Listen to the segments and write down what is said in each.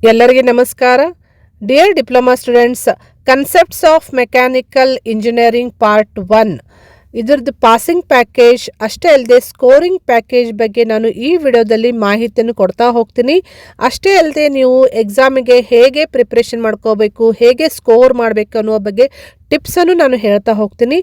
ಎಲ್ಲರಿಗೆ ನಮಸ್ಕಾರ. Dear diploma students, concepts of mechanical engineering part 1 ಇದರದ್ದು ಪಾಸಿಂಗ್ ಪ್ಯಾಕೇಜ್ ಅಷ್ಟೇ ಅಲ್ಲದೆ ಸ್ಕೋರಿಂಗ್ ಪ್ಯಾಕೇಜ್ ಬಗ್ಗೆ ನಾನು ಈ ವಿಡಿಯೋದಲ್ಲಿ ಮಾಹಿತಿಯನ್ನು ಕೊಡ್ತಾ ಹೋಗ್ತೀನಿ. ಅಷ್ಟೇ ಅಲ್ಲದೆ ನೀವು ಎಕ್ಸಾಮಿಗೆ ಹೇಗೆ ಪ್ರಿಪ್ರೇಷನ್ ಮಾಡ್ಕೋಬೇಕು, ಹೇಗೆ ಸ್ಕೋರ್ ಮಾಡಬೇಕು ಅನ್ನೋ ಬಗ್ಗೆ ಟಿಪ್ಸನ್ನು ನಾನು ಹೇಳ್ತಾ ಹೋಗ್ತೀನಿ.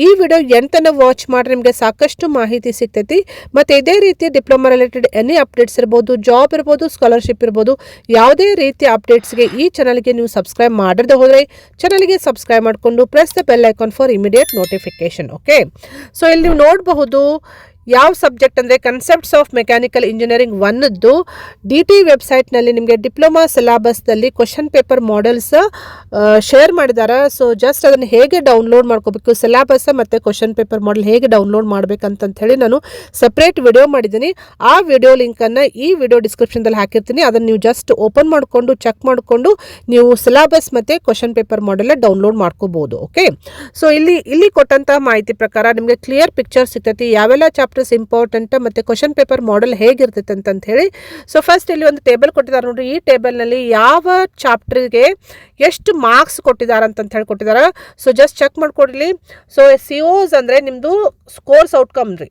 ಈ ವಿಡಿಯೋ ಎಂಟನ್ನು ವಾಚ್ ಮಾಡಿ ನಿಮಗೆ ಸಾಕಷ್ಟು ಮಾಹಿತಿ ಸಿಗ್ತೈತಿ. ಮತ್ತು ಇದೇ ರೀತಿ ಡಿಪ್ಲೊಮಾ ರಿಲೇಟೆಡ್ ಎನಿ ಅಪ್ಡೇಟ್ಸ್ ಇರ್ಬೋದು, ಜಾಬ್ ಇರ್ಬೋದು, ಸ್ಕಾಲರ್ಶಿಪ್ ಇರ್ಬೋದು, ಯಾವುದೇ ರೀತಿಯ ಅಪ್ಡೇಟ್ಸ್ಗೆ ಈ ಚಾನಲ್ಗೆ ನೀವು ಸಬ್ಸ್ಕ್ರೈಬ್ ಮಾಡದೆ ಹೋದರೆ ಚಾನಲ್ಗೆ ಸಬ್ಸ್ಕ್ರೈಬ್ ಮಾಡಿಕೊಂಡು press the bell icon for immediate notification. Okay, so ಇಲ್ಲಿ ನೀವು ನೋಡಬಹುದು ಯಾವ ಸಬ್ಜೆಕ್ಟ್ ಅಂದರೆ ಕನ್ಸೆಪ್ಟ್ಸ್ ಆಫ್ ಮೆಕ್ಯಾನಿಕಲ್ ಇಂಜಿನಿಯರಿಂಗ್ 1ದ್ದು DT ವೆಬ್ಸೈಟ್ನಲ್ಲಿ ನಿಮಗೆ ಡಿಪ್ಲೊಮಾ ಸಿಲೆಬಸ್ದಲ್ಲಿ ಕ್ವಶನ್ ಪೇಪರ್ ಮಾಡೆಲ್ಸ್ ಶೇರ್ ಮಾಡಿದ್ದಾರೆ. ಸೊ ಜಸ್ಟ್ ಅದನ್ನು ಹೇಗೆ ಡೌನ್ಲೋಡ್ ಮಾಡ್ಕೋಬೇಕು, ಸಿಲೆಬಸ್ ಮತ್ತು ಕ್ವಶನ್ ಪೇಪರ್ ಮಾಡೆಲ್ ಹೇಗೆ ಡೌನ್ಲೋಡ್ ಮಾಡಬೇಕಂತ ಹೇಳಿ ನಾನು ಸಪ್ರೇಟ್ ವಿಡಿಯೋ ಮಾಡಿದ್ದೀನಿ. ಆ ವಿಡಿಯೋ ಲಿಂಕನ್ನು ಈ ವಿಡಿಯೋ ಡಿಸ್ಕ್ರಿಪ್ಷನ್ದಲ್ಲಿ ಹಾಕಿರ್ತೀನಿ. ಅದನ್ನು ನೀವು ಜಸ್ಟ್ ಓಪನ್ ಮಾಡಿಕೊಂಡು ಚೆಕ್ ಮಾಡಿಕೊಂಡು ನೀವು ಸಿಲೆಬಸ್ ಮತ್ತು ಕ್ವಶನ್ ಪೇಪರ್ ಮಾಡೆಲ್ ಡೌನ್ಲೋಡ್ ಮಾಡ್ಕೋಬೋದು. ಓಕೆ, ಸೊ ಇಲ್ಲಿ ಕೊಟ್ಟಂತಹ ಮಾಹಿತಿ ಪ್ರಕಾರ ನಿಮಗೆ ಕ್ಲಿಯರ್ ಪಿಕ್ಚರ್ ಸಿಗ್ತೈತಿ, ಯಾವೆಲ್ಲ ಚಾಪ್ಟರ್ಸ್ ಇಂಪಾರ್ಟೆಂಟ್ ಮತ್ತು ಕ್ವಶನ್ ಪೇಪರ್ ಮಾಡೆಲ್ ಹೇಗಿರ್ತೈತೆ ಅಂತ ಹೇಳಿ. ಸೊ ಫಸ್ಟ್ ಇಲ್ಲಿ ಒಂದು ಟೇಬಲ್ ಕೊಟ್ಟಿದ್ದಾರೆ ನೋಡ್ರಿ. ಈ ಟೇಬಲ್ನಲ್ಲಿ ಯಾವ ಚಾಪ್ಟರ್ಗೆ ಎಷ್ಟು ಮಾರ್ಕ್ಸ್ ಕೊಟ್ಟಿದ್ದಾರೆ ಅಂತ ಹೇಳಿ ಕೊಟ್ಟಿದ್ದಾರೆ. ಸೊ ಜಸ್ಟ್ ಚೆಕ್ ಮಾಡ್ಕೊಡ್ಲಿ. ಸೊ COs ಅಂದರೆ ನಿಮ್ಮದು ಸ್ಕೋರ್ಸ್ ಔಟ್ಕಮ್ ರೀ.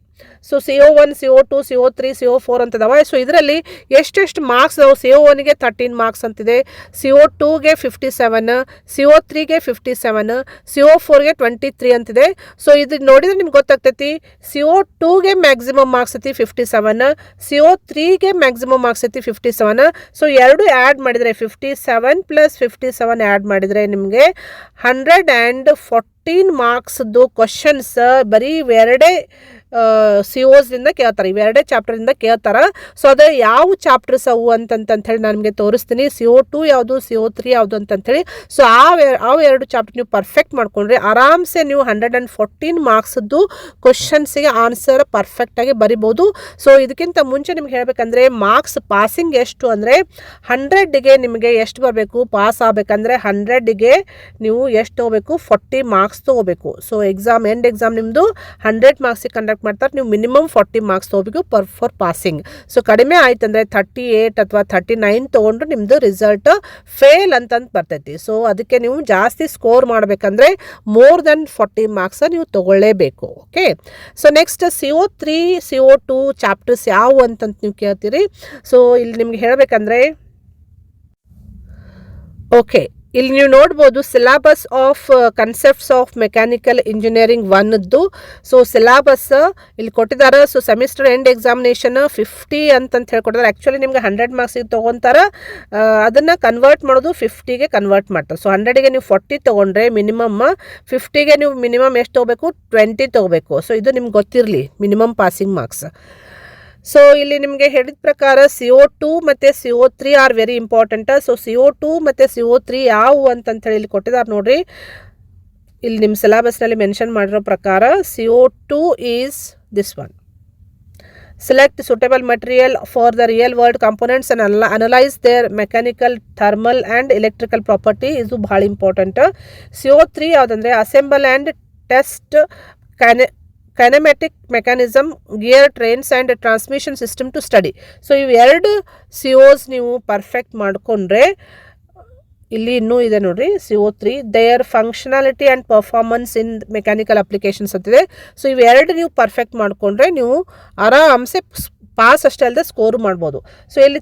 So CO1, CO2, CO3, CO4 ಅಂತದವ. ಸೊ ಇದರಲ್ಲಿ ಎಷ್ಟೆಷ್ಟು ಮಾರ್ಕ್ಸ್ ಅದಾವೆ? CO1ಗೆ 13 ಮಾರ್ಕ್ಸ್ ಅಂತಿದೆ, CO2ಗೆ 57, CO3ಗೆ 57, CO4ಗೆ 23 ಅಂತಿದೆ. ಸೊ ಇದು ನೋಡಿದ್ರೆ ನಿಮ್ಗೆ ಗೊತ್ತಾಗ್ತೈತಿ. CO2ಗೆ ಮ್ಯಾಕ್ಸಿಮಮ್ ಮಾರ್ಕ್ಸ್ ಐತಿ 57, CO3ಗೆ ಮ್ಯಾಕ್ಸಿಮಮ್ ಮಾರ್ಕ್ಸ್ ಐತಿ 57. ಸೊ ಎರಡು ಆ್ಯಡ್ ಮಾಡಿದರೆ 57 + 57 ಆ್ಯಡ್ ಮಾಡಿದರೆ ನಿಮಗೆ 114 ಮಾರ್ಕ್ಸ್ದು ಕ್ವಶನ್ಸ್ ಬರೀ ಎರಡೇ COsದಿಂದ ಕೇಳ್ತಾರೆ, ಇವೆರಡೇ ಚಾಪ್ಟರಿಂದ ಕೇಳ್ತಾರೆ. ಸೊ ಅದು ಯಾವ ಚಾಪ್ಟರ್ಸ್ ಅವು ಹೇಳಿ ನಾನು ನಿಮಗೆ ತೋರಿಸ್ತೀನಿ. CO2 ಯಾವುದು, CO3 ಯಾವುದು ಅಂತಂಥೇಳಿ. ಸೊ ಆ ಎರಡು ಚಾಪ್ಟರ್ ನೀವು ಪರ್ಫೆಕ್ಟ್ ಮಾಡ್ಕೊಂಡ್ರೆ ಆರಾಮ್ಸೆ ನೀವು 114 ಮಾರ್ಕ್ಸ್ದು ಕ್ವಶನ್ಸಿಗೆ ಆನ್ಸರ್ ಪರ್ಫೆಕ್ಟಾಗಿ ಬರಿಬೋದು. ಸೊ ಇದಕ್ಕಿಂತ ಮುಂಚೆ ನಿಮ್ಗೆ ಹೇಳಬೇಕಂದ್ರೆ ಮಾರ್ಕ್ಸ್ ಪಾಸಿಂಗ್ ಎಷ್ಟು ಅಂದರೆ 100ಗೆ ನಿಮಗೆ ಎಷ್ಟು ಬರಬೇಕು, ಪಾಸ್ ಆಗಬೇಕಂದ್ರೆ 100ಗೆ ನೀವು ಎಷ್ಟು ತೊಗೋಬೇಕು, 40 ಮಾರ್ಕ್ಸ್ ತೊಗೋಬೇಕು. ಸೊ ಎಂಡ್ ಎಕ್ಸಾಮ್ ನಿಮ್ಮದು 100 ಮಾರ್ಕ್ಸಿಗೆ ಕಂಡಕ್ಟ್ ಮಾಡ್ತಾರೆ. ನೀವು ಮಿನಿಮಮ್ 40 ಮಾರ್ಕ್ಸ್ ತೊಗೋಬೇಕು ಫಾರ್ ಪಾಸಿಂಗ್. ಸೊ ಕಡಿಮೆ ಆಯ್ತಂದ್ರೆ 38 ಅಥವಾ 39 ತೊಗೊಂಡು ನಿಮ್ಮದು ರಿಸಲ್ಟ್ ಫೇಲ್ ಅಂತ ಬರ್ತೈತಿ. ಸೊ ಅದಕ್ಕೆ ನೀವು ಜಾಸ್ತಿ ಸ್ಕೋರ್ ಮಾಡಬೇಕಂದ್ರೆ ಮೋರ್ ದೆನ್ 40 ಮಾರ್ಕ್ಸ್ ನೀವು ತೊಗೊಳ್ಳೇಬೇಕು. Okay, so next CO3, CO2 chapters ಯಾವುವು ಅಂತ ನೀವು ಕೇಳ್ತೀರಿ. ಸೊ ಇಲ್ಲಿ ನಿಮ್ಗೆ ಹೇಳಬೇಕಂದ್ರೆ ಓಕೆ, ಇಲ್ಲಿ ನೀವು ನೋಡ್ಬೋದು syllabus of concepts of mechanical engineering 1ದ್ದು. ಸೊ ಸಿಲೆಬಸ್ ಇಲ್ಲಿ ಕೊಟ್ಟಿದ್ದಾರೆ. ಸೊ ಸೆಮಿಸ್ಟರ್ ಎಂಡ್ ಎಕ್ಸಾಮಿನೇಷನ್ 50 ಅಂತ ಹೇಳ್ಕೊಟ್ಟಿದ್ದಾರೆ. ಆ್ಯಕ್ಚುಲಿ ನಿಮ್ಗೆ 100 ಮಾರ್ಕ್ಸಿಗೆ ತೊಗೊತಾರೆ, ಅದನ್ನು ಕನ್ವರ್ಟ್ ಮಾಡೋದು 50ಗೆ ಕನ್ವರ್ಟ್ ಮಾಡ್ತಾರೆ. ಸೊ 100ಗೆ ನೀವು 40 ತೊಗೊಂಡ್ರೆ ಮಿನಿಮಮ್ 50ಗೆ ನೀವು ಮಿನಿಮಮ್ ಎಷ್ಟು ತೊಗೋಬೇಕು, 20 ತೊಗೋಬೇಕು. ಸೊ ಇದು ನಿಮ್ಗೆ ಗೊತ್ತಿರಲಿ ಮಿನಿಮಮ್ ಪಾಸಿಂಗ್ ಮಾರ್ಕ್ಸ್. ಸೊ ಇಲ್ಲಿ ನಿಮಗೆ ಹೇಳಿದ ಪ್ರಕಾರ CO2 ಮತ್ತು CO3 are very important. So CO2 ಮತ್ತು CO3 ಯಾವುವು ಅಂತಂಥೇಳಿ ಇಲ್ಲಿ ಕೊಟ್ಟಿದ್ದಾರೆ ನೋಡ್ರಿ. ಇಲ್ಲಿ ನಿಮ್ಮ ಸಿಲೆಬಸ್ನಲ್ಲಿ ಮೆನ್ಷನ್ ಮಾಡಿರೋ ಪ್ರಕಾರ CO2 is this one. Select suitable material for the real world components and analyze their mechanical, thermal and electrical property. ಇದು ಭಾಳ ಇಂಪಾರ್ಟೆಂಟ್. CO3 ಯಾವುದಂದರೆ assemble and test kinematic mechanism, gear, trains and transmission system to study. So ಇವೆರಡು COs ನೀವು perfect ಮಾಡಿಕೊಂಡ್ರೆ ಇಲ್ಲಿ ಇನ್ನೂ ಇದೆ ನೋಡ್ರಿ CO3 their functionality and performance in mechanical applications ಅಂತಿದೆ. ಸೊ ಇವೆರಡು ನೀವು ಪರ್ಫೆಕ್ಟ್ ಮಾಡಿಕೊಂಡ್ರೆ ನೀವು ಆರಾಮ್ಸೆ ಪಾಸ್ ಅಷ್ಟೇ ಅಲ್ಲದೆ ಸ್ಕೋರ್ ಮಾಡ್ಬೋದು. ಸೊ ಇಲ್ಲಿ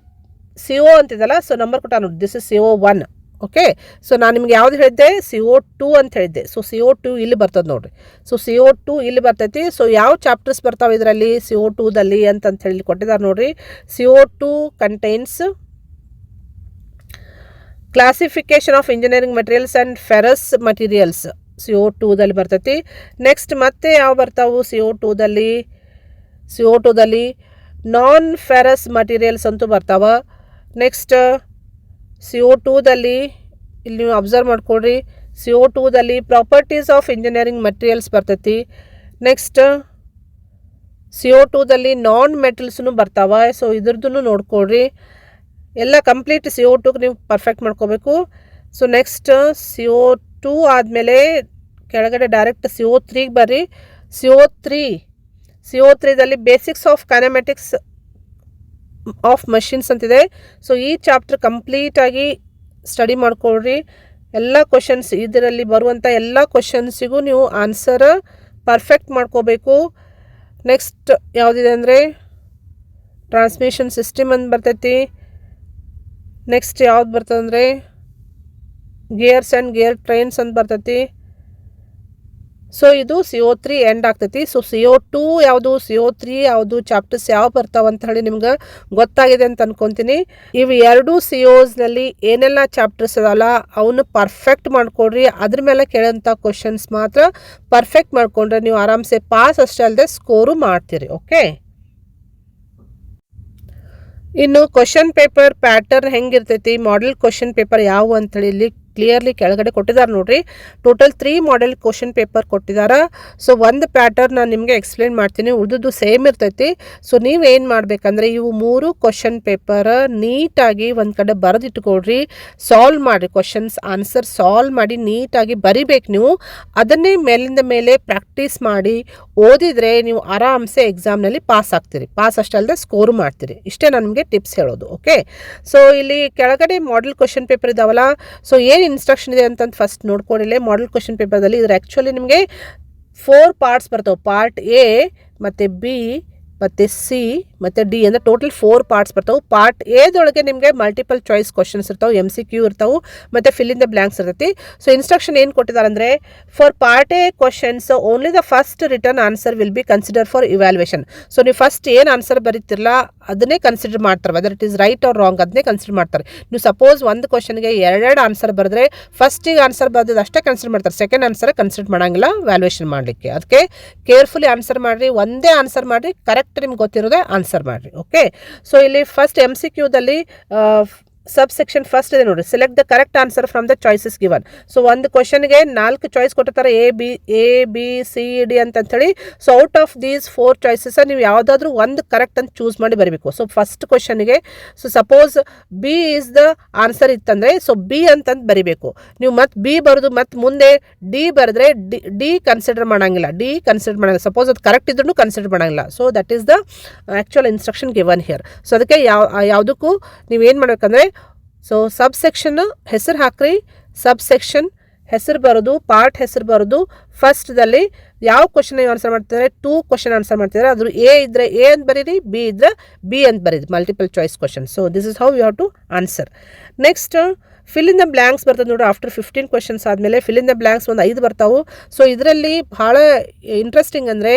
CO ಅಂತಿದಲ್ಲ, ಸೊ ನಂಬರ್ ಕೊಟ್ಟ ನೋಡಿ, this is CO1. Okay, so ನಾನು ನಿಮ್ಗೆ ಯಾವ್ದು ಹೇಳಿದ್ದೆ, CO2 ಅಂತ ಹೇಳಿದ್ದೆ. ಸೊ CO2 ಇಲ್ಲಿ ಬರ್ತದೆ ನೋಡ್ರಿ. ಸೊ CO2 ಇಲ್ಲಿ ಬರ್ತೈತಿ. ಸೊ ಯಾವ ಚಾಪ್ಟರ್ಸ್ ಬರ್ತಾವೆ ಇದರಲ್ಲಿ CO2ದಲ್ಲಿ ಅಂತ ಹೇಳಿ ಕೊಟ್ಟಿದ್ದಾರೆ ನೋಡ್ರಿ. CO2 contains classification of engineering materials and ferrous materials, CO2ದಲ್ಲಿ ಬರ್ತೈತಿ. ನೆಕ್ಸ್ಟ್ ಮತ್ತೆ ಯಾವ ಬರ್ತಾವು CO2ದಲ್ಲಿ ನಾನ್ ಫೆರಸ್ ಮಟೀರಿಯಲ್ಸ್ ಅಂತೂ ಬರ್ತಾವ. ನೆಕ್ಸ್ಟ್ CO2ದಲ್ಲಿ ಇಲ್ಲಿ ನೀವು ಅಬ್ಸರ್ವ್ ಮಾಡ್ಕೊಡ್ರಿ, CO2ದಲ್ಲಿ ಪ್ರಾಪರ್ಟೀಸ್ ಆಫ್ ಇಂಜಿನಿಯರಿಂಗ್ ಮಟೀರಿಯಲ್ಸ್ ಬರ್ತೈತಿ. ನೆಕ್ಸ್ಟ್ CO2ದಲ್ಲಿ ನಾನ್ ಮೆಟಲ್ಸ್ನು ಬರ್ತಾವ. ಸೊ ಇದ್ರದ್ದು ನೋಡ್ಕೊಡ್ರಿ, ಎಲ್ಲ ಕಂಪ್ಲೀಟ್ CO2ಗೆ ನೀವು ಪರ್ಫೆಕ್ಟ್ ಮಾಡ್ಕೋಬೇಕು. ಸೊ ನೆಕ್ಸ್ಟ್ CO2 ಆದಮೇಲೆ ಕೆಳಗಡೆ ಡೈರೆಕ್ಟ್ CO3ಗೆ ಬರ್ರಿ. CO3ದಲ್ಲಿ basics of kinematics of machines ಅಂತಿದೆ. ಸೊ ಈ ಚಾಪ್ಟರ್ ಕಂಪ್ಲೀಟಾಗಿ ಸ್ಟಡಿ ಮಾಡ್ಕೊಳ್ರಿ. ಎಲ್ಲ ಕ್ವಶನ್ಸ್, ಇದರಲ್ಲಿ ಬರುವಂಥ ಎಲ್ಲ ಕ್ವಶನ್ಸಿಗೂ ನೀವು ಆನ್ಸರ್ ಪರ್ಫೆಕ್ಟ್ ಮಾಡ್ಕೋಬೇಕು. ನೆಕ್ಸ್ಟ್ ಯಾವುದಿದೆ ಅಂದರೆ ಟ್ರಾನ್ಸ್ಮಿಷನ್ ಸಿಸ್ಟಮ್ ಅಂತ ಬರ್ತೈತಿ. ನೆಕ್ಸ್ಟ್ ಯಾವ್ದು ಬರ್ತದೆ ಅಂದರೆ ಗೇರ್ಸ್ ಆ್ಯಂಡ್ ಗೇರ್ ಟ್ರೈನ್ಸ್ ಅಂತ ಬರ್ತೈತಿ. ಸೊ ಇದು CO3 ಎಂಡ್ ಆಗ್ತೈತಿ. ಸೊ CO2 ಯಾವುದು, CO3 ಯಾವುದು, ಚಾಪ್ಟರ್ಸ್ ಯಾವ ಬರ್ತಾವೆ ಅಂತ ಹೇಳಿ ನಿಮ್ಗೆ ಗೊತ್ತಾಗಿದೆ ಅಂತ ಅನ್ಕೊತೀನಿ. ಇವು ಎರಡು COಸ್ನಲ್ಲಿ ಏನೆಲ್ಲ ಚಾಪ್ಟರ್ಸ್ ಅದಲ್ಲ ಅವನ್ನ ಪರ್ಫೆಕ್ಟ್ ಮಾಡ್ಕೊಡ್ರಿ. ಅದ್ರ ಮೇಲೆ ಕೇಳೋಂಥ ಕ್ವಶನ್ಸ್ ಮಾತ್ರ ಪರ್ಫೆಕ್ಟ್ ಮಾಡ್ಕೊಂಡ್ರೆ ನೀವು ಆರಾಮ್ಸೆ ಪಾಸ್ ಅಷ್ಟೇ ಅಲ್ಲದೆ ಸ್ಕೋರು ಮಾಡ್ತೀರಿ. ಓಕೆ, ಇನ್ನು ಕ್ವಶನ್ ಪೇಪರ್ ಪ್ಯಾಟರ್ನ್ ಹೆಂಗಿರ್ತೈತಿ, ಮಾಡೆಲ್ ಕ್ವಶನ್ ಪೇಪರ್ ಯಾವ ಅಂತೇಳಿ ಇಲ್ಲಿ ಕ್ಲಿಯರ್ಲಿ ಕೆಳಗಡೆ ಕೊಟ್ಟಿದ್ದಾರೆ ನೋಡ್ರಿ. ಟೋಟಲ್ 3 ಮಾಡೆಲ್ ಕ್ವಶನ್ ಪೇಪರ್ ಕೊಟ್ಟಿದ್ದಾರೆ. ಸೊ ಒಂದು ಪ್ಯಾಟರ್ನ್ ನಾನು ನಿಮಗೆ ಎಕ್ಸ್ಪ್ಲೇನ್ ಮಾಡ್ತೀನಿ, ಉಳಿದು ಸೇಮ್ ಇರ್ತೈತಿ. ಸೊ ನೀವೇನು ಮಾಡಬೇಕಂದ್ರೆ ಇವು 3 ಕ್ವಶನ್ ಪೇಪರ್ ನೀಟಾಗಿ ಒಂದು ಕಡೆ ಬರೆದಿಟ್ಕೊಳ್ರಿ. ಸಾಲ್ವ್ ಮಾಡಿ, ಕ್ವಶನ್ಸ್ ಆನ್ಸರ್ ಸಾಲ್ವ್ ಮಾಡಿ ನೀಟಾಗಿ ಬರಿಬೇಕು ನೀವು. ಅದನ್ನೇ ಮೇಲಿಂದ ಮೇಲೆ ಪ್ರಾಕ್ಟೀಸ್ ಮಾಡಿ ಓದಿದರೆ ನೀವು ಆರಾಮ್ಸೆ ಎಕ್ಸಾಮ್ನಲ್ಲಿ ಪಾಸ್ ಆಗ್ತೀರಿ. ಪಾಸ್ ಅಷ್ಟೇ ಅಲ್ಲದೆ ಸ್ಕೋರು ಮಾಡ್ತೀರಿ. ಇಷ್ಟೇ ನಾನು ನಿಮಗೆ ಟಿಪ್ಸ್ ಹೇಳೋದು. ಓಕೆ, ಸೊ ಇಲ್ಲಿ ಕೆಳಗಡೆ ಮಾಡೆಲ್ ಕ್ವಶನ್ ಪೇಪರ್ ಇದಾವಲ್ಲ, ಸೊ ಏನು ಇನ್ಸ್ಟ್ರಕ್ಷನ್ ಇದೆ ಅಂತಂದು ಫಸ್ಟ್ ನೋಡ್ಕೊಂಡಿಲ್ಲ. ಮಾಡೆಲ್ ಕ್ವಶನ್ ಪೇಪರ್ದಲ್ಲಿ ಇದ್ರ ಆ್ಯಕ್ಚುಲಿ ನಿಮಗೆ 4 ಪಾರ್ಟ್ಸ್ ಬರ್ತವೆ. ಪಾರ್ಟ್ A ಮತ್ತು B ಮತ್ತು C ಮತ್ತು D ಅಂದರೆ ಟೋಟಲ್ 4 ಪಾರ್ಟ್ಸ್ ಬರ್ತಾವೆ. ಪಾರ್ಟ್ ಎದೊಳಗೆ ನಿಮಗೆ ಮಲ್ಟಿಪಲ್ ಚಾಯ್ಸ್ ಕ್ವಶನ್ಸ್ ಇರ್ತಾವೆ, MCQ ಇರ್ತಾವೆ ಮತ್ತು ಫಿಲ್ ಇನ್ ದ ಬ್ಲ್ಯಾಂಕ್ಸ್ ಇರ್ತೈತಿ. ಸೊ ಇನ್ಸ್ಟ್ರಕ್ಷನ್ ಏನು ಕೊಟ್ಟಿದ್ದಾರೆ ಅಂದರೆ for part A questions only the first return answer will be consider for evaluation. So ನೀವು ಫಸ್ಟ್ ಏನು ಆನ್ಸರ್ ಬರೀತಿರಲ್ಲ ಅದನ್ನೇ ಕನ್ಸಿಡರ್ ಮಾಡ್ತಾರೆ, whether it is right or wrong ಅದನ್ನೇ ಕನ್ಸಿಡರ್ ಮಾಡ್ತಾರೆ. ನೀವು ಸಪೋಸ್ ಒಂದು ಕ್ವಶನ್ಗೆ 2 ಆನ್ಸರ್ ಬರೆದ್ರೆ ಫಸ್ಟಿಗೆ ಆನ್ಸರ್ ಬರೆದಿದ್ದು ಅಷ್ಟೇ ಕನ್ಸಿಡರ್ ಮಾಡ್ತಾರೆ, ಸೆಕೆಂಡ್ ಆನ್ಸರ್ ಕನ್ಸಿಡರ್ ಮಾಡೋಂಗಿಲ್ಲ ವ್ಯಾಲ್ಯೂಯೇಷನ್ ಮಾಡಲಿಕ್ಕೆ. ಅದಕ್ಕೆ ಕೇರ್ಫುಲಿ ಆನ್ಸರ್ ಮಾಡಿರಿ, ಒಂದೇ ಆನ್ಸರ್ ಮಾಡಿರಿ, ಕರೆಕ್ಟ್ ನಿಮ್ಗೆ ಗೊತ್ತಿರೋದೇ ಆನ್ಸರ್ ಮಾಡಿರಿ. ಓಕೆ, ಸೊ ಇಲ್ಲಿ ಫಸ್ಟ್ MCQದಲ್ಲಿ ಸಬ್ ಸೆಕ್ಷನ್ ಫಸ್ಟ್ ಇದೆ ನೋಡಿ, select the correct answer from the choices given. So ಒಂದು ಕ್ವಶನ್ಗೆ 4 ಚಾಯ್ಸ್ ಕೊಟ್ಟಿರ್ತಾರೆ, A B C D ಅಂತಂತೇಳಿ. So out of these 4 choices ನೀವು ಯಾವುದಾದ್ರೂ ಒಂದು ಕರೆಕ್ಟ್ ಅಂತ ಚೂಸ್ ಮಾಡಿ ಬರಬೇಕು. ಸೊ ಫಸ್ಟ್ ಕ್ವಶನ್ಗೆ so suppose B is the answer ಇತ್ತಂದರೆ ಸೊ B ಅಂತಂದು ಬರಿಬೇಕು. ನೀವು ಮತ್ತೆ B ಬರೋದು ಮತ್ತು ಮುಂದೆ D ಬರೆದ್ರೆ ಡಿ ಕನ್ಸಿಡರ್ ಮಾಡೋಂಗಿಲ್ಲ, ಡಿ ಕನ್ಸಿಡರ್ ಮಾಡೋಂಗಿಲ್ಲ. ಸಪೋಸ್ ಅದು ಕರೆಕ್ಟ್ ಇದ್ರೂ ಕನ್ಸಿಡರ್ ಮಾಡೋಂಗಿಲ್ಲ. So that is the actual instruction given here. So ಅದಕ್ಕೆ ಯಾವುದಕ್ಕೂ ನೀವೇನು ಮಾಡಬೇಕಂದ್ರೆ ಸೊ ಸಬ್ ಸೆಕ್ಷನ್ ಹೆಸರು ಹಾಕ್ರಿ, ಸಬ್ ಸೆಕ್ಷನ್ ಹೆಸರು ಬರೋದು, ಪಾರ್ಟ್ ಹೆಸರು ಬರೋದು. ಫಸ್ಟ್ದಲ್ಲಿ ಯಾವ ಕ್ವಶನ್ ನೀವು ಆನ್ಸರ್ ಮಾಡ್ತಿದ್ದಾರೆ, 2 ಕ್ವಶನ್ ಆನ್ಸರ್ ಮಾಡ್ತಿದ್ದಾರೆ. ಅದ್ರ A ಇದ್ದರೆ A ಅಂತ ಬರೀರಿ, B ಇದ್ದರೆ B ಅಂತ ಬರೀರಿ, multiple choice question. So this is how you have to answer. Next fill in the blanks ಬರ್ತದೆ ನೋಡ್ರಿ. ಆಫ್ಟರ್ 15 ಕ್ವಶನ್ಸ್ ಆದಮೇಲೆ ಫಿಲ್ ಇನ್ ದ ಬ್ಲ್ಯಾಂಕ್ಸ್ ಒಂದು 5 ಬರ್ತಾವೆ. ಸೊ ಇದರಲ್ಲಿ ಭಾಳ ಇಂಟ್ರೆಸ್ಟಿಂಗ್ ಅಂದರೆ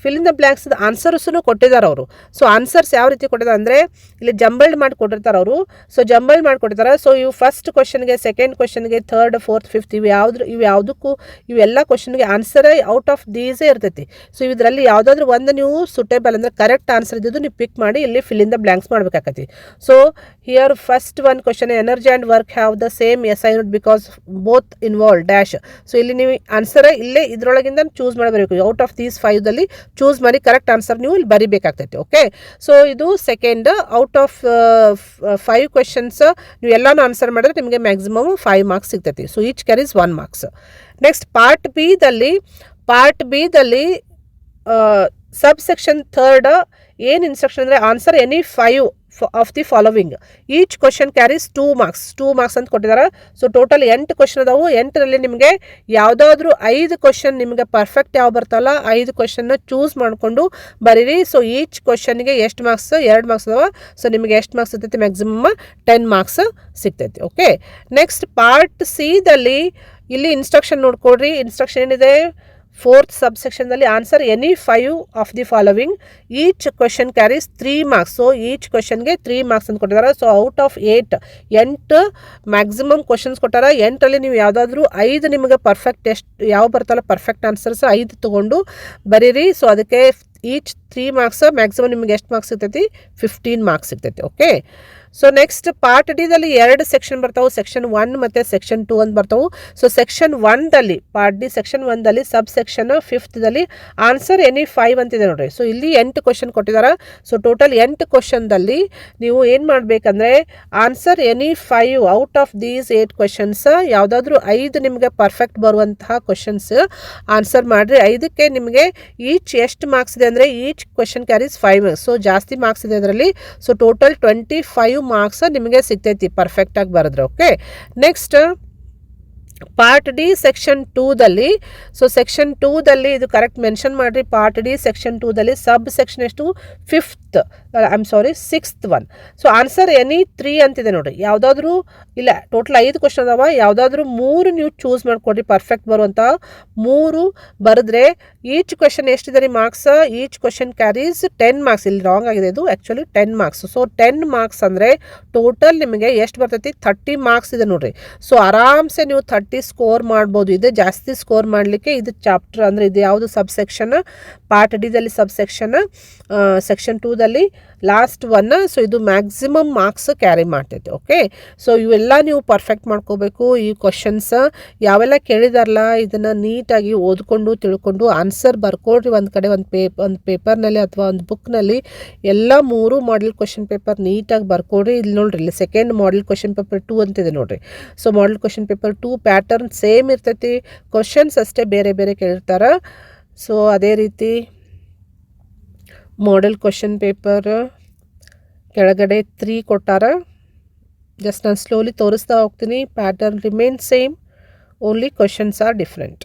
ಫಿಲ್ ಇನ್ ದ ಬ್ಲ್ಯಾಂಕ್ಸ್ ಆನ್ಸರ್ಸನ್ನು ಕೊಟ್ಟಿದ್ದಾರೆ ಅವರು. ಸೊ ಆನ್ಸರ್ಸ್ ಯಾವ ರೀತಿ ಕೊಟ್ಟಿದ್ದಾರೆ ಅಂದರೆ ಇಲ್ಲಿ ಜಂಬಲ್ಡ್ ಮಾಡಿ ಕೊಟ್ಟಿರ್ತಾರೆ ಅವರು. ಸೊ ಜಂಬಲ್ಡ್ ಮಾಡಿ ಕೊಟ್ಟಿರ್ತಾರೆ. ಸೊ ಇವು ಫಸ್ಟ್ ಕ್ವಶನ್ಗೆ, ಸೆಕೆಂಡ್ ಕ್ವಶನ್ಗೆ, ಥರ್ಡ್, ಫೋರ್ತ್, ಫಿಫ್ತ್ ಯಾವುದಕ್ಕೂ ಇವೆಲ್ಲ ಕ್ವಶನ್ಗೆ ಆನ್ಸರ್ ಔಟ್ ಆಫ್ ದೀಸೇ ಇರ್ತೈತಿ. ಸೊ ಇದರಲ್ಲಿ ಯಾವುದಾದ್ರೂ ಒಂದು ನೀವು ಸುಟೇಬಲ್ ಅಂದರೆ ಕರೆಕ್ಟ್ ಆನ್ಸರ್ ಇದ್ದಿದ್ದು ನೀವು ಪಿಕ್ ಮಾಡಿ ಇಲ್ಲಿ ಫಿಲ್ ಇನ್ ದ ಬ್ಲ್ಯಾಂಕ್ಸ್ ಮಾಡಬೇಕಾಗತ್ತೆ. So here first one question, energy and work have the same SI unit because both involve dash. So ಇಲ್ಲಿ ನೀವು ಆನ್ಸರ್ ಇಲ್ಲೇ ಇದರೊಳಗಿಂದ ಚೂಸ್ ಮಾಡಬೇಕು. ಔಟ್ ಆಫ್ ದೀಸ್ 5ದಲ್ಲಿ ಚೂಸ್ ಮಾಡಿ ಕರೆಕ್ಟ್ ಆನ್ಸರ್ ನೀವು ಇಲ್ಲಿ ಬರಿಬೇಕಾಗ್ತೈತಿ. ಓಕೆ, ಸೊ ಇದು second. Out of 5 questions ನೀವು ಎಲ್ಲಾನು ಆನ್ಸರ್ ಮಾಡಿದ್ರೆ ನಿಮಗೆ ಮ್ಯಾಕ್ಸಿಮಮ್ 5 ಮಾರ್ಕ್ಸ್ ಸಿಗ್ತೈತಿ. So each carries 1 marks. Next part B ದಲ್ಲಿ ಸಬ್ ಸೆಕ್ಷನ್ ಥರ್ಡ್ ಏನು ಇನ್ಸ್ಟ್ರಕ್ಷನ್ ಅಂದರೆ answer any 5 of the following. Each question carries 2 marks ಅಂತ ಕೊಟ್ಟಿದ್ದಾರೆ. ಸೊ ಟೋಟಲ್ 8 ಕ್ವಶನ್ ಅದಾವು. 8ರಲ್ಲಿ ನಿಮಗೆ ಯಾವುದಾದ್ರೂ 5 ಕ್ವಶನ್ ನಿಮಗೆ ಪರ್ಫೆಕ್ಟ್ ಯಾವ ಬರ್ತಲ್ಲ 5 ಕ್ವಶನ್ನ ಚೂಸ್ ಮಾಡಿಕೊಂಡು ಬರೀರಿ. ಸೊ ಈಚ್ ಕ್ವಶನ್ಗೆ ಎಷ್ಟು ಮಾರ್ಕ್ಸ್, 2 ಮಾರ್ಕ್ಸ್ ಅದಾವ. ಸೊ ನಿಮಗೆ ಎಷ್ಟು ಮಾರ್ಕ್ಸ್ ಸಿಗ್ತೈತಿ, ಮ್ಯಾಕ್ಸಿಮಮ್ 10 ಮಾರ್ಕ್ಸ್ ಸಿಗ್ತೈತಿ. ಓಕೆ, ನೆಕ್ಸ್ಟ್ ಪಾರ್ಟ್ ಸಿದಲ್ಲಿ ಇಲ್ಲಿ ಇನ್ಸ್ಟ್ರಕ್ಷನ್ ನೋಡ್ಕೊಡ್ರಿ. ಇನ್ಸ್ಟ್ರಕ್ಷನ್ ಏನಿದೆ, 4th ಸಬ್ಸೆಕ್ಷನ್ದಲ್ಲಿ answer any 5 of the following. Each question carries 3 marks. So each ಕ್ವಶನ್ಗೆ 3 ಮಾರ್ಕ್ಸ್ ಅಂತ ಕೊಟ್ಟಿದ್ದಾರೆ. So out of 8 maximum questions ಕೊಟ್ಟಾರ. 8ರಲ್ಲಿ ನೀವು ಯಾವುದಾದ್ರೂ 5 ನಿಮಗೆ ಪರ್ಫೆಕ್ಟ್ ಎಷ್ಟು ಯಾವ ಬರ್ತಲ್ಲ ಪರ್ಫೆಕ್ಟ್ ಆನ್ಸರ್ಸ್ 5 ತೊಗೊಂಡು ಬರೀರಿ. ಸೊ ಅದಕ್ಕೆ ಈಚ್ 3 ಮಾರ್ಕ್ಸ್, ಮ್ಯಾಕ್ಸಿಮಮ್ ನಿಮಗೆ ಎಷ್ಟು ಮಾರ್ಕ್ಸ್ ಸಿಗ್ತೈತಿ, 15 ಮಾರ್ಕ್ಸ್ ಸಿಗ್ತೈತಿ. ಓಕೆ, ಸೊ ನೆಕ್ಸ್ಟ್ ಪಾರ್ಟ್ ಡಿದಲ್ಲಿ 2 ಸೆಕ್ಷನ್ ಬರ್ತಾವೆ, ಸೆಕ್ಷನ್ 1 ಮತ್ತು ಸೆಕ್ಷನ್ 2 ಅಂತ ಬರ್ತಾವೆ. ಸೊ ಸೆಕ್ಷನ್ 1ದಲ್ಲಿ ಪಾರ್ಟ್ ಡಿ ಸೆಕ್ಷನ್ 1ದಲ್ಲಿ ಸಬ್ ಸೆಕ್ಷನ್ 5ದಲ್ಲಿ ಆನ್ಸರ್ ಎನಿ 5 ಅಂತಿದೆ ನೋಡ್ರಿ. ಸೊ ಇಲ್ಲಿ 8 ಕ್ವಶನ್ ಕೊಟ್ಟಿದ್ದಾರೆ. ಸೊ ಟೋಟಲ್ 8 ಕ್ವಶನ್ದಲ್ಲಿ ನೀವು ಏನು ಮಾಡಬೇಕಂದ್ರೆ answer any 5 out of these 8 questions ಯಾವುದಾದ್ರೂ 5 ನಿಮಗೆ ಪರ್ಫೆಕ್ಟ್ ಬರುವಂತಹ ಕ್ವಶನ್ಸ್ ಆನ್ಸರ್ ಮಾಡಿರಿ. 5ಕ್ಕೆ ನಿಮಗೆ ಈಚ್ ಎಷ್ಟು ಮಾರ್ಕ್ಸ್ ಇದೆ ಅಂದರೆ ಈಚ್ ಕ್ವಶನ್ ಕ್ಯಾರೀಸ್ 5. ಸೊ ಜಾಸ್ತಿ ಮಾರ್ಕ್ಸ್ ಇದೆ ಅದರಲ್ಲಿ. ಸೊ ಟೋಟಲ್ 25 ಮಾರ್ಕ್ಸ್ ನಿಮಗೆ ಸಿಗ್ತೈತಿ ಪರ್ಫೆಕ್ಟಾಗಿ ಬರೆದ್ರೆ. Okay, next part D section 2ದಲ್ಲಿ. ಸೊ ಸೆಕ್ಷನ್ 2ದಲ್ಲಿ ಇದು ಕರೆಕ್ಟ್ ಮೆನ್ಷನ್ ಮಾಡಿರಿ. ಪಾರ್ಟ್ ಡಿ ಸೆಕ್ಷನ್ 2ದಲ್ಲಿ ಸಬ್ ಸೆಕ್ಷನ್ ಎಷ್ಟು 6th one. So answer any 3 ಅಂತಿದೆ ನೋಡಿರಿ. ಯಾವುದಾದ್ರೂ ಇಲ್ಲ, ಟೋಟಲ್ 5 ಕ್ವಶನ್ ಅದಾವ, ಯಾವುದಾದ್ರೂ 3 ನೀವು ಚೂಸ್ ಮಾಡ್ಕೊಡ್ರಿ ಪರ್ಫೆಕ್ಟ್ ಬರುವಂಥ 3 ಬರೆದ್ರೆ ಈಚ್ ಕ್ವಶನ್ ಎಷ್ಟಿದೆ ರೀ marks, each question carries 10 marks. ಇಲ್ಲಿ ರಾಂಗ್ ಆಗಿದೆ, ಇದು ಆ್ಯಕ್ಚುಲಿ 10 ಮಾರ್ಕ್ಸ್. ಸೊ 10 ಮಾರ್ಕ್ಸ್ ಅಂದರೆ ಟೋಟಲ್ ನಿಮಗೆ ಎಷ್ಟು ಬರ್ತೈತಿ 30 ಮಾರ್ಕ್ಸ್ ಇದೆ ನೋಡಿರಿ. ಸೊ ಆರಾಮ್ಸೆ ನೀವು 30 ಸ್ಕೋರ್ ಮಾಡ್ಬೋದು. ಇದೆ ಜಾಸ್ತಿ ಸ್ಕೋರ್ ಮಾಡಲಿಕ್ಕೆ ಇದು ಚಾಪ್ಟರ್ ಅಂದರೆ ಇದು ಯಾವುದು ಸಬ್ ಸೆಕ್ಷನ್ ಪಾರ್ಟ್ ಡಿದಲ್ಲಿ ಸಬ್ ಸೆಕ್ಷನ್ ಸೆಕ್ಷನ್ 2ದಲ್ಲಿ ಲಾಸ್ಟ್ ಒನ್. ಸೊ ಇದು ಮ್ಯಾಕ್ಸಿಮಮ್ ಮಾರ್ಕ್ಸ್ ಕ್ಯಾರಿ ಮಾಡ್ತೈತೆ. ಓಕೆ, ಸೊ ಇವೆಲ್ಲ ನೀವು ಪರ್ಫೆಕ್ಟ್ ಮಾಡ್ಕೋಬೇಕು. ಈ ಕ್ವಶನ್ಸ್ ಯಾವೆಲ್ಲ ಕೇಳಿದಾರಲ್ಲ ಇದನ್ನು ನೀಟಾಗಿ ಓದ್ಕೊಂಡು ತಿಳ್ಕೊಂಡು ಆನ್ಸರ್ ಬರ್ಕೊಡ್ರಿ. ಒಂದು ಕಡೆ ಒಂದು ಪೇಪರ್ನಲ್ಲಿ ಅಥವಾ ಒಂದು ಬುಕ್ನಲ್ಲಿ ಎಲ್ಲ 3 ಮಾಡೆಲ್ ಕ್ವಶನ್ ಪೇಪರ್ ನೀಟಾಗಿ ಬರ್ಕೊಡ್ರಿ. ಇಲ್ಲಿ ನೋಡ್ರಿ, ಇಲ್ಲಿ ಸೆಕೆಂಡ್ ಮಾಡೆಲ್ ಕ್ವಶನ್ ಪೇಪರ್ 2 ಅಂತಿದೆ ನೋಡ್ರಿ. So model question paper 2 pattern same ಇರ್ತೈತಿ, ಕ್ವಶನ್ಸ್ ಅಷ್ಟೇ ಬೇರೆ ಬೇರೆ ಕೇಳಿರ್ತಾರೆ. ಸೊ ಅದೇ ರೀತಿ ಮಾಡೆಲ್ ಕ್ವಶನ್ ಪೇಪರ್ ಕೆಳಗಡೆ 3 ಕೊಟ್ಟಾರ. ಜಸ್ಟ್ ನಾನು ಸ್ಲೋಲಿ ತೋರಿಸ್ತಾ ಹೋಗ್ತೀನಿ. Pattern remain same, only questions are different.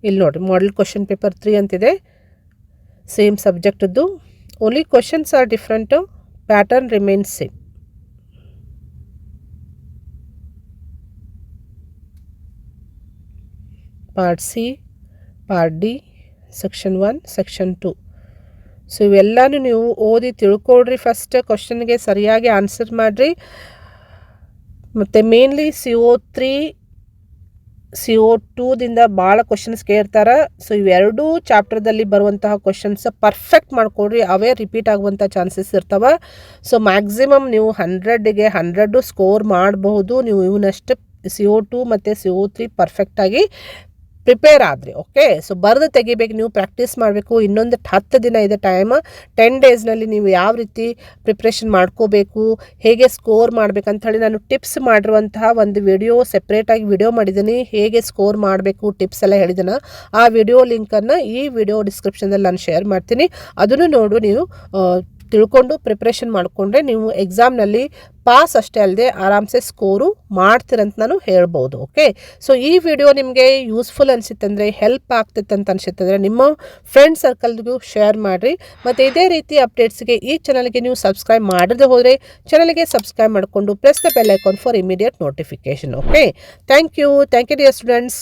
ಇಲ್ಲಿ ನೋಡಿರಿ, ಮಾಡೆಲ್ ಕ್ವಶನ್ ಪೇಪರ್ 3 ಅಂತಿದೆ, ಸೇಮ್ ಸಬ್ಜೆಕ್ಟದ್ದು, only questions are different, pattern remain same. Part C, part D, section 1, section 2. So ಇವೆಲ್ಲನೂ ನೀವು ಓದಿ ತಿಳ್ಕೊಳ್ರಿ. ಫಸ್ಟ್ ಕ್ವಶನ್ಗೆ ಸರಿಯಾಗಿ ಆನ್ಸರ್ ಮಾಡಿರಿ. ಮತ್ತು ಮೇನ್ಲಿ CO3 CO2ದಿಂದ ಭಾಳ ಕ್ವಶನ್ಸ್ ಕೇಳ್ತಾರೆ. ಸೊ ಇವೆರಡೂ ಚಾಪ್ಟರ್ದಲ್ಲಿ ಬರುವಂತಹ ಕ್ವಶನ್ಸ್ ಪರ್ಫೆಕ್ಟ್ ಮಾಡ್ಕೊಡ್ರಿ, ಅವೇ ರಿಪೀಟ್ ಆಗುವಂಥ ಚಾನ್ಸಸ್ ಇರ್ತವೆ. ಸೊ ಮ್ಯಾಕ್ಸಿಮಮ್ ನೀವು 100ಗೆ 100 ಸ್ಕೋರ್ ಮಾಡಬಹುದು ನೀವು ಇವನಷ್ಟು CO2 ಮತ್ತು CO3 ಪರ್ಫೆಕ್ಟಾಗಿ ಪ್ರಿಪೇರ್ ಆದರೆ. ಓಕೆ, ಸೊ ಬರೆದು ತೆಗಿಬೇಕು, ನೀವು ಪ್ರಾಕ್ಟೀಸ್ ಮಾಡಬೇಕು. ಇನ್ನೊಂದು 10 ದಿನ ಇದೆ ಟೈಮ್. 10 ಡೇಸ್ನಲ್ಲಿ ನೀವು ಯಾವ ರೀತಿ ಪ್ರಿಪ್ರೇಷನ್ ಮಾಡ್ಕೋಬೇಕು, ಹೇಗೆ ಸ್ಕೋರ್ ಮಾಡಬೇಕಂತ ಹೇಳಿ ನಾನು ಟಿಪ್ಸ್ ಮಾಡಿರುವಂತಹ ಒಂದು ವಿಡಿಯೋ ಸೆಪ್ರೇಟಾಗಿ ವಿಡಿಯೋ ಮಾಡಿದ್ದೀನಿ. ಹೇಗೆ ಸ್ಕೋರ್ ಮಾಡಬೇಕು ಟಿಪ್ಸ್ ಎಲ್ಲ ಹೇಳಿದ್ದೀನಿ. ಆ ವಿಡಿಯೋ ಲಿಂಕನ್ನು ಈ ವಿಡಿಯೋ ಡಿಸ್ಕ್ರಿಪ್ಷನ್ದಲ್ಲಿ ನಾನು ಶೇರ್ ಮಾಡ್ತೀನಿ. ಅದನ್ನು ನೋಡು, ನೀವು ತಿಳ್ಕೊಂಡು ಪ್ರಿಪ್ರೇಷನ್ ಮಾಡಿಕೊಂಡ್ರೆ ನೀವು ಎಕ್ಸಾಮ್ನಲ್ಲಿ ಪಾಸ್ ಅಷ್ಟೇ ಅಲ್ಲದೆ ಆರಾಮ್ಸೆ ಸ್ಕೋರು ಮಾಡ್ತೀರಂತ ನಾನು ಹೇಳ್ಬೋದು. ಓಕೆ, ಸೊ ಈ ವಿಡಿಯೋ ನಿಮಗೆ ಯೂಸ್ಫುಲ್ ಅನಿಸುತ್ತಂದರೆ, ಹೆಲ್ಪ್ ಆಗ್ತಿತ್ತು ಅಂತ ಅನಿಸುತ್ತಂದರೆ ನಿಮ್ಮ ಫ್ರೆಂಡ್ ಸರ್ಕಲ್ಗೂ ಶೇರ್ ಮಾಡಿರಿ. ಮತ್ತು ಇದೇ ರೀತಿ ಅಪ್ಡೇಟ್ಸ್ಗೆ ಈ ಚಾನಲ್ಗೆ ನೀವು ಸಬ್ಸ್ಕ್ರೈಬ್ ಮಾಡದೆ ಹೋದರೆ ಚಾನಲ್ಗೆ ಸಬ್ಸ್ಕ್ರೈಬ್ ಮಾಡಿಕೊಂಡು press the bell icon for immediate notification. Okay, thank you dear students.